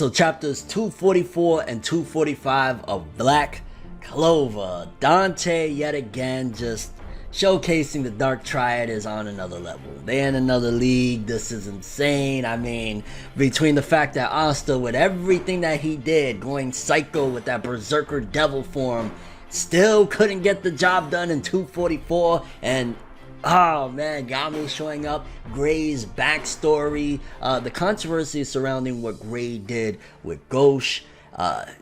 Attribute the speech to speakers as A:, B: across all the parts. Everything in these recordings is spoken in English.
A: So chapters 244 and 245 of Black Clover. Dante yet again just showcasing the Dark Triad is on another level. They're in another league. This is insane. I mean, between the fact that Asta, with everything that he did, going psycho with that berserker devil form, still couldn't get the job done in 244, and oh man, Yami showing up, Gray's backstory, the controversy surrounding what Gray did with Ghosh,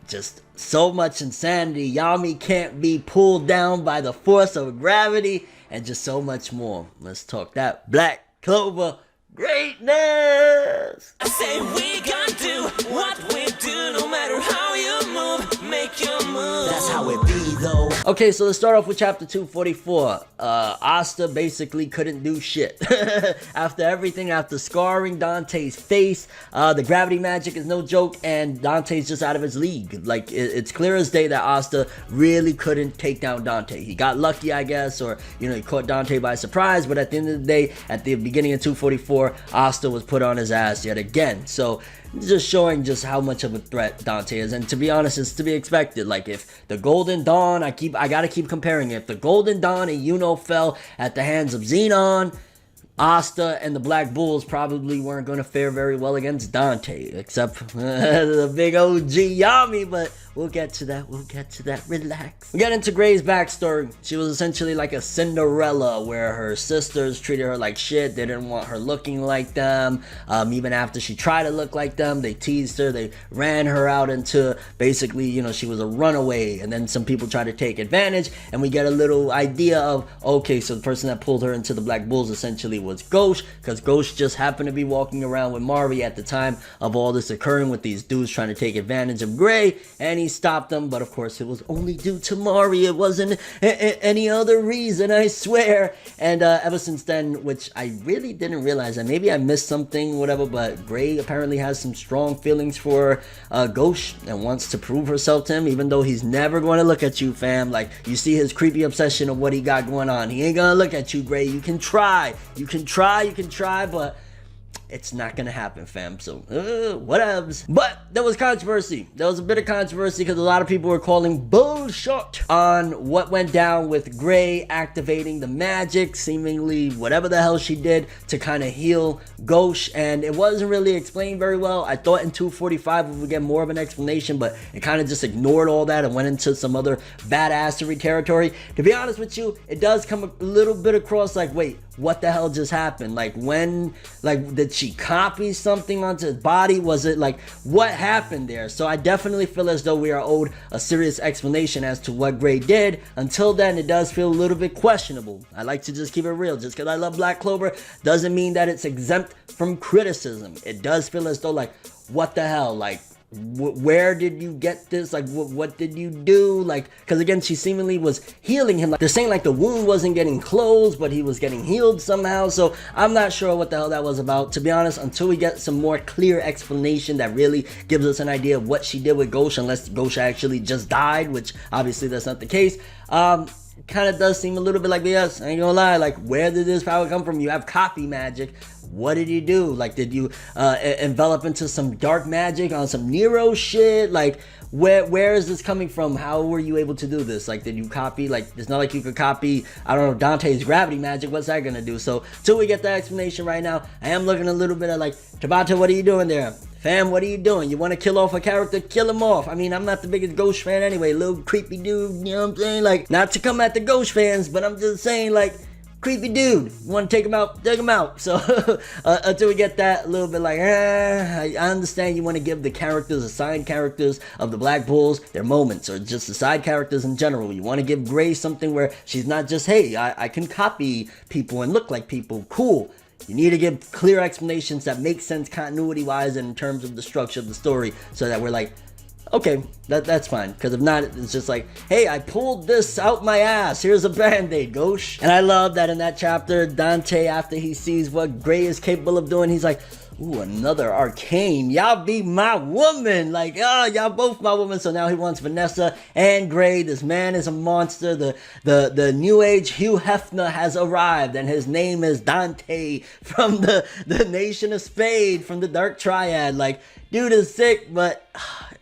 A: just so much insanity. Yami can't be pulled down by the force of gravity, and just so much more. Let's talk that Black Clover greatness.
B: I say we gonna do what we do, no matter how you move, make your move. That's how it be though.
A: Okay, so let's start off with chapter 244. Asta basically couldn't do shit. After everything, after scarring Dante's face, the gravity magic is no joke, and Dante's just out of his league. Like, it's clear as day that Asta really couldn't take down Dante. He got lucky, I guess, or, you know, he caught Dante by surprise, but at the end of the day, at the beginning of 244, Asta was put on his ass yet again. So just showing just how much of a threat Dante is, and to be honest, it's to be expected. Like, if the Golden Dawn, I gotta keep comparing it. If the Golden Dawn and Yuno fell at the hands of Xenon, Asta and the Black Bulls probably weren't going to fare very well against Dante, except the big OG Yami, but we'll get to that, relax. We get into Gray's backstory. She was essentially like a Cinderella, where her sisters treated her like shit. They didn't want her looking like them. Even after she tried to look like them, they teased her. They ran her out into, basically, you know, she was a runaway, and then some people tried to take advantage, and we get a little idea of, okay, so the person that pulled her into the Black Bulls essentially was Ghosh, because Ghosh just happened to be walking around with Mari at the time of all this occurring, with these dudes trying to take advantage of Gray, and he stopped them. But of course, it was only due to Mari. It wasn't any other reason, I swear. And ever since then, which I really didn't realize, and maybe I missed something, whatever, but Gray apparently has some strong feelings for Ghosh and wants to prove herself to him, even though he's never going to look at you, fam. Like, you see his creepy obsession of what he got going on. He ain't gonna look at you, Gray. You can try, but it's not gonna happen, fam. So, whatevs. But there was controversy. There was a bit of controversy because a lot of people were calling bullshit on what went down with Gray activating the magic, seemingly whatever the hell she did, to kind of heal Ghosh, and it wasn't really explained very well. I thought in 245 we would get more of an explanation, but it kind of just ignored all that and went into some other badassery territory. To be honest with you, it does come a little bit across like, wait, what the hell just happened? Like, when, like, did she copy something onto his body? Was it like, what happened there? So I definitely feel as though we are owed a serious explanation as to what Gray did. Until then, it does feel a little bit questionable. I like to just keep it real. Just because I love Black Clover doesn't mean that it's exempt from criticism. It does feel as though, like, what the hell? Like, where did you get this? Like, what did you do? Like, because again, she seemingly was healing him. Like, they're saying like the wound wasn't getting closed, but he was getting healed somehow. So I'm not sure what the hell that was about, to be honest, until we get some more clear explanation that really gives us an idea of what she did with Ghosh, unless Ghosh actually just died, which obviously that's not the case. Kind of does seem a little bit like BS. I ain't gonna lie. Like, where did this power come from? You have copy magic. What did you do? Like, did you envelop into some dark magic on some Nero shit? Like, where is this coming from? How were you able to do this? Like, did you copy? Like, it's not like you could copy, I don't know, Dante's gravity magic. What's that gonna do? So till we get that explanation right now, I am looking a little bit at like, Tabata, what are you doing there? Fam, what are you doing? You want to kill off a character? Kill him off. I mean, I'm not the biggest Ghosh fan anyway. Little creepy dude, you know what I'm saying? Like, not to come at the Ghosh fans, but I'm just saying, like, creepy dude. You want to take him out? Take him out. So until we get that, a little bit like, I understand you want to give the characters, the side characters of the Black Bulls, their moments, or just the side characters in general. You want to give Gray something where she's not just, hey, I can copy people and look like people. Cool. You need to give clear explanations that make sense continuity-wise and in terms of the structure of the story, so that we're like, okay, that's fine. Because if not, it's just like, hey, I pulled this out my ass. Here's a band-aid, Ghosh. And I love that in that chapter, Dante, after he sees what Gray is capable of doing, he's like, Ooh, another arcane. Y'all be my woman. Like, y'all both my woman. So now he wants Vanessa and Gray. This man is a monster. The new age Hugh Hefner has arrived, and his name is Dante from the Nation of Spade, from the Dark Triad. Like, dude is sick, but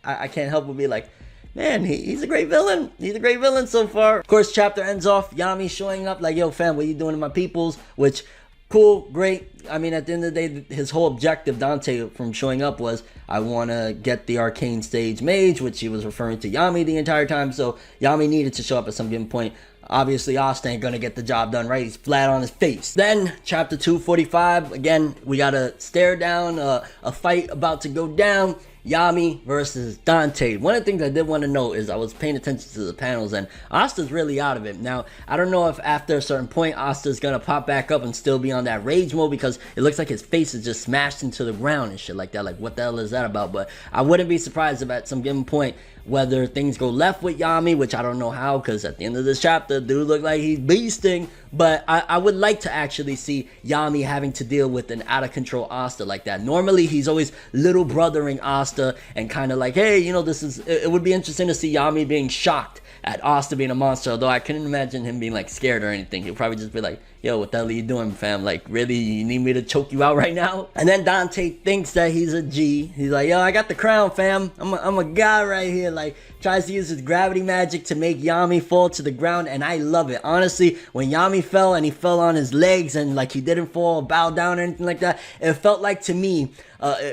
A: I can't help but be like, man, he's a great villain. He's a great villain so far. Of course, chapter ends off Yami showing up like, yo, fam, what you doing to my peoples? Which, cool, great. I mean, at the end of the day, his whole objective, Dante, from showing up was, I want to get the arcane stage mage, which he was referring to Yami the entire time. So Yami needed to show up at some given point. Obviously, Asta ain't gonna get the job done, right? He's flat on his face. Then, chapter 245, again, we got a stare down, a fight about to go down. Yami versus Dante. One of the things I did want to note is I was paying attention to the panels, and Asta's really out of it. Now, I don't know if after a certain point Asta's gonna pop back up and still be on that rage mode, because it looks like his face is just smashed into the ground and shit like that. Like, what the hell is that about? But I wouldn't be surprised if at some given point, whether things go left with Yami, which I don't know how, because at the end of this chapter, dude look like he's beasting. But I would like to actually see Yami having to deal with an out-of-control Asta like that. Normally, he's always little brothering Asta and kind of like, hey, you know, it would be interesting to see Yami being shocked at Asta being a monster, although I couldn't imagine him being like scared or anything. He'll probably just be like, yo, what the hell are you doing, fam? Like, really, you need me to choke you out right now? And then Dante thinks that he's a G. He's like, yo, I got the crown, fam. I'm a guy right here. Like, tries to use his gravity magic to make Yami fall to the ground, and I love it. Honestly, when Yami fell and he fell on his legs and like he didn't fall, bow down or anything like that, it felt like to me,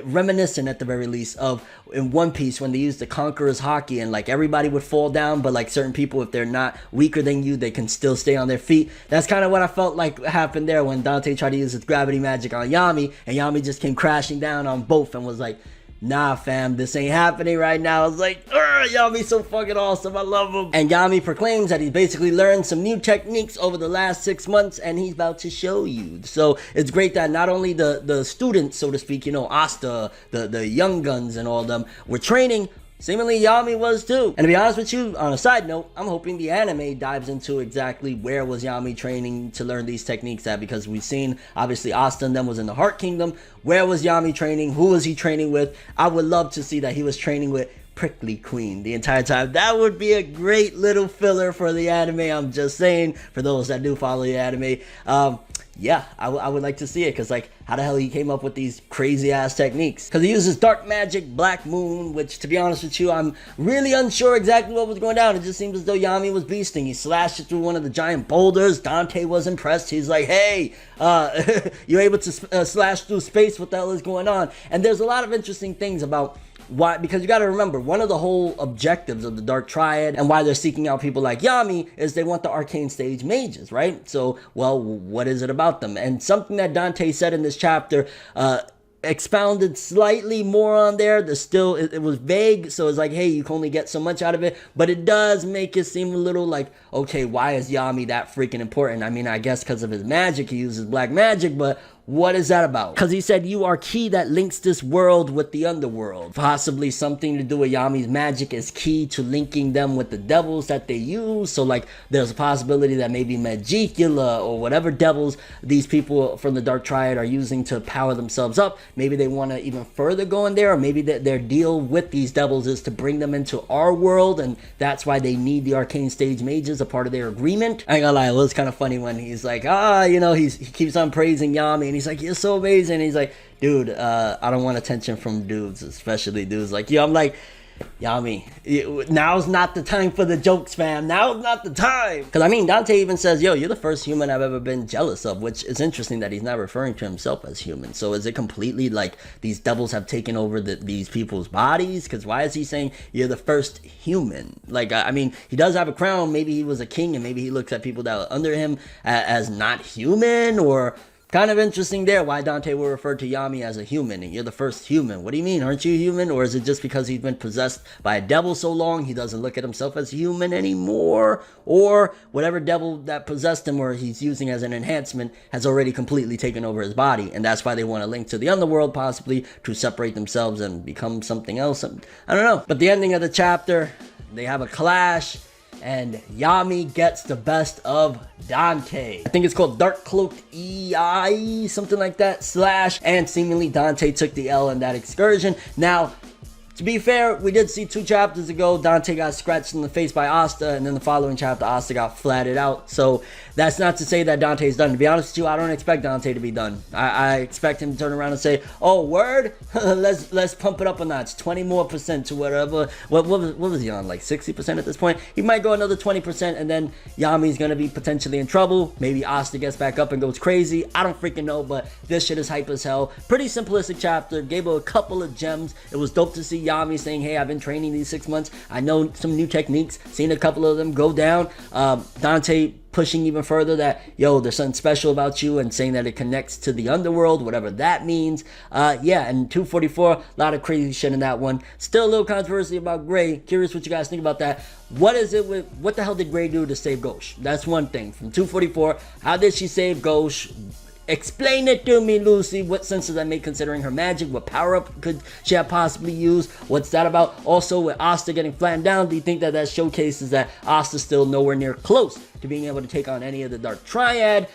A: reminiscent at the very least of in One Piece when they used the Conqueror's Haki and like everybody would fall down, but like certain people, if they're not weaker than you, they can still stay on their feet. That's kind of what I felt like happened there when Dante tried to use his gravity magic on Yami, and Yami just came crashing down on both and was like, nah, fam, this ain't happening right now. I was like, Yami's so fucking awesome. I love him. And Yami proclaims that he's basically learned some new techniques over the last 6 months, and he's about to show you. So it's great that not only the students, so to speak, you know, Asta, the young guns and all of them, were training. Seemingly Yami was too. And to be honest with you, on a side note, I'm hoping the anime dives into exactly where was Yami training to learn these techniques at, because we've seen, obviously, Asta and them was in the Heart Kingdom. Where was Yami training? Who was he training with? I would love to see that he was training with Prickly Queen the entire time. That would be a great little filler for the anime. I'm just saying, for those that do follow the anime. Yeah, I would like to see it, because like, how the hell he came up with these crazy ass techniques? Because he uses dark magic, Black Moon, which to be honest with you, I'm really unsure exactly what was going down. It just seems as though Yami was beasting. He slashed it through one of the giant boulders. Dante was impressed. He's like, hey, you're able to slash through space. What the hell is going on? And there's a lot of interesting things about why, because you got to remember, one of the whole objectives of the Dark Triad and why they're seeking out people like Yami is they want the arcane stage mages, right? So, well, what is it about them? And something that Dante said in this chapter, expounded slightly more on there. It was vague, so it's like, hey, you can only get so much out of it, but it does make it seem a little like, okay, why is Yami that freaking important? I mean, I guess because of his magic, he uses black magic, but what is that about? Because he said, you are key that links this world with the underworld. Possibly something to do with Yami's magic is key to linking them with the devils that they use. So like, there's a possibility that maybe Magicula or whatever devils these people from the Dark Triad are using to power themselves up, maybe they want to even further go in there, or maybe their deal with these devils is to bring them into our world, and that's why they need the arcane stage mages, a part of their agreement. I ain't gonna lie, it was kind of funny when he's like, you know, he keeps on praising Yami, and he's like, you're so amazing. And he's like, dude, I don't want attention from dudes, especially dudes like you. I'm like, Yami, now's not the time for the jokes, fam. Now's not the time. Because I mean, Dante even says, yo, you're the first human I've ever been jealous of, which is interesting that he's not referring to himself as human. So is it completely like these devils have taken over these people's bodies? Because why is he saying you're the first human? Like, I mean, he does have a crown. Maybe he was a king, and maybe he looks at people that are under him as not human, or kind of interesting there why Dante will refer to Yami as a human, and you're the first human. What do you mean? Aren't you human? Or is it just because he's been possessed by a devil so long he doesn't look at himself as human anymore? Or whatever devil that possessed him or he's using as an enhancement has already completely taken over his body, and that's why they want to link to the underworld, possibly to separate themselves and become something else. I don't know. But the ending of the chapter, they have a clash, and Yami gets the best of Dante. I think it's called Dark Cloaked EI, something like that, / and seemingly Dante took the L in that excursion. Now, to be fair, we did see 2 chapters ago, Dante got scratched in the face by Asta, and then the following chapter, Asta got flatted out. So that's not to say that Dante's done. To be honest with you, I don't expect Dante to be done. I expect him to turn around and say, "Oh, word, let's pump it up a notch, 20% more to whatever." What was he on? Like 60% at this point. He might go another 20%, and then Yami's gonna be potentially in trouble. Maybe Asta gets back up and goes crazy. I don't freaking know, but this shit is hype as hell. Pretty simplistic chapter. Gave her a couple of gems. It was dope to see Yami saying, "Hey, I've been training these 6 months. I know some new techniques. Seen a couple of them go down." Dante pushing even further that, yo, there's something special about you, and saying that it connects to the underworld, whatever that means. Yeah, and 244, a lot of crazy shit in that one. Still a little controversy about Gray. Curious what you guys think about that. What the hell did Gray do to save Ghosh? That's one thing. From 244, how did she save Ghosh? Explain it to me, Lucy. What sense does that make considering her magic? What power-up could she have possibly used? What's that about? Also, with Asta getting flattened down, do you think that showcases that Asta's still nowhere near close to being able to take on any of the Dark Triad?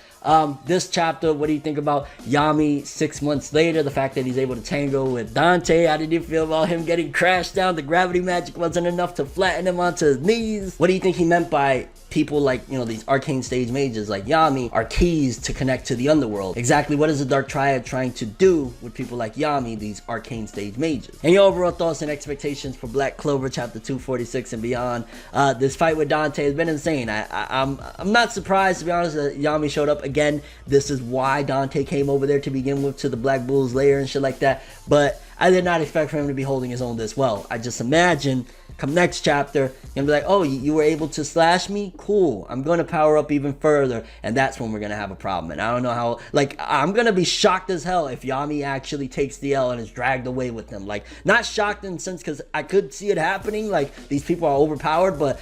A: This chapter, what do you think about Yami 6 months later? The fact that he's able to tango with Dante. How did you feel about him getting crashed down? The gravity magic wasn't enough to flatten him onto his knees. What do you think he meant by people like, you know, these arcane stage mages like Yami are keys to connect to the underworld? Exactly what is the Dark Triad trying to do with people like Yami, these arcane stage mages? And your overall thoughts and expectations for Black Clover chapter 246 and beyond. This fight with Dante has been insane. I'm not surprised, to be honest, that Yami showed up again. This is why Dante came over there to begin with, to the Black Bull's lair and shit like that. But I did not expect for him to be holding his own this well. I just imagine come next chapter, you'll be like, "Oh, you were able to slash me? Cool. I'm going to power up even further." And that's when we're going to have a problem. And I don't know how, like, I'm going to be shocked as hell if Yami actually takes the L and is dragged away with them. Like, not shocked in the sense, because I could see it happening. Like, these people are overpowered, but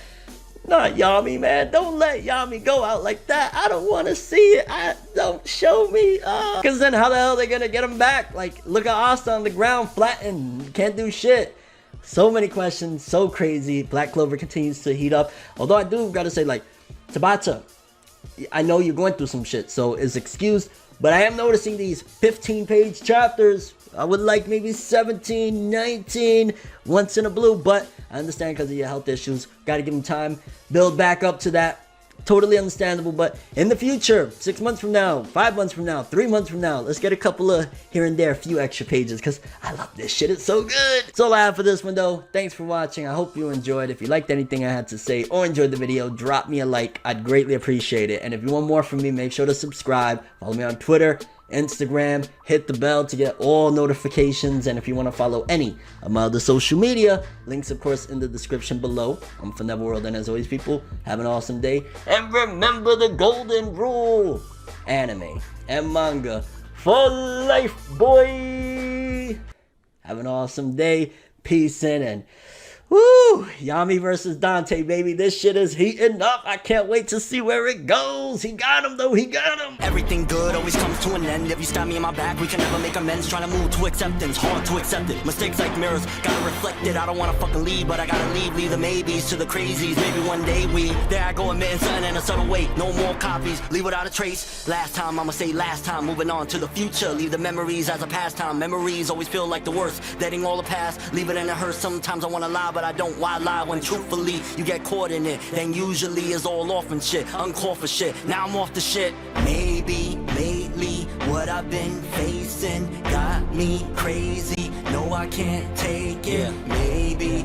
A: not Yami, man. Don't let Yami go out like that. I don't want to see it. Don't show me. Because then how the hell are they going to get him back? Like, look at Asta on the ground, flattened. Can't do shit. So many questions, so crazy. Black Clover continues to heat up. Although I do gotta say, like, Tabata, I know you're going through some shit, so it's excused. But I am noticing these 15-page chapters. I would like maybe 17, 19, once in a blue. But I understand because of your health issues. Gotta give them time. Build back up to that. Totally understandable, but in the future, 6 months from now, 5 months from now, 3 months from now, let's get a couple of here and there, a few extra pages, because I love this shit. It's so good. That's all I have for this one, though. Thanks for watching. I hope you enjoyed. If you liked anything I had to say or enjoyed the video, drop me a like. I'd greatly appreciate it. And if you want more from me, make sure to subscribe. Follow me on Twitter, Instagram, hit the bell to get all notifications. And if you want to follow any of my other social media, links of course in the description below. I'm ForneverWorld, and as always, people, have an awesome day, and remember the golden rule: anime and manga for life, boy. Have an awesome day. Peace in, and woo! Yami versus Dante, baby. This shit is heating up. I can't wait to see where it goes. He got him, though. He got him.
B: Everything good always comes to an end. If you stab me in my back, we can never make amends. Trying to move to acceptance, hard to accept it. Mistakes like mirrors, gotta reflect it. I don't wanna fucking leave, but I gotta leave. Leave the maybes to the crazies. Maybe one day there I go, admitting something in a subtle way. No more copies, leave without a trace. Last time, I'ma say last time. Moving on to the future, leave the memories as a pastime. Memories always feel like the worst. Letting all the past, leave it in a hearse. Sometimes I wanna lie, but I don't. Why lie when truthfully you get caught in it? Then usually it's all off and shit, uncalled for shit. Now I'm off the shit. Maybe lately what I've been facing got me crazy. No, I can't take it. Maybe